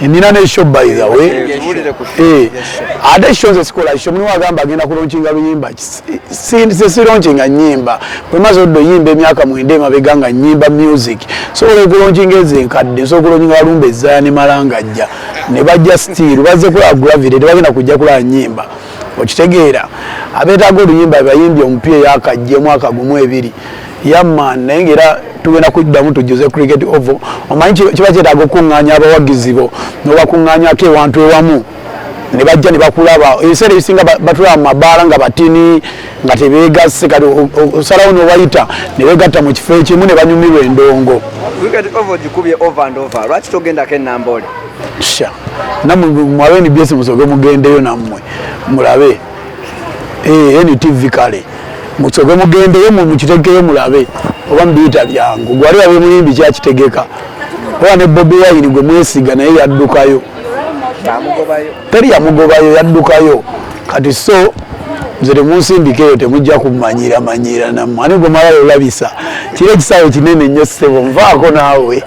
Nina ne show by the way. Ade shows esikola show mwe agamba agenda kulonkinga luyimba. Si launchinga nyimba. Bwe mazo do yimba emyaka mwende mabeganga nyimba music. So ole kulonkinga ezenkadde so kulonkinga lumbe zani malangajja. Ne bajja still baze kula gravity bagenda kujja kula nyimba. Okitegeera abetaago luyimba bayimbi omupye yakajje mwaka gumu ebiri. Yamma nengera tugenda kuddamu tujuze cricket oval omanyi kiba kyetaaga okunganya abawagizi bo nobakunganyako ewantu ewamu ne bajja ne bakulaba ebiseera ebisinga batula mu mabaala nga batini nga tebeegasse kati osalawo n'obayita ne beegatta mu kifo ekimu ne banyumirwa endongo. Cricket oval gikubye over and over lwaki togendako ennambole sha nammwe mwabe ni byesi musoge mugendeyo nammwe mulabe NTV kale musoge mugendeyo mukitegeyo mulabe oba mbiyita byangu gwali abe muyimbi kyakitegeka oba ne Bobi Wine gwe mwesiga naye yaddukayo teri yamugobayo yaddukayo kati so nzire munsimbikeyo temujja kumanyira nammwe ani gwe malala olabisa kire ekisaawe kinene nnyo ssebo nvaako naawe.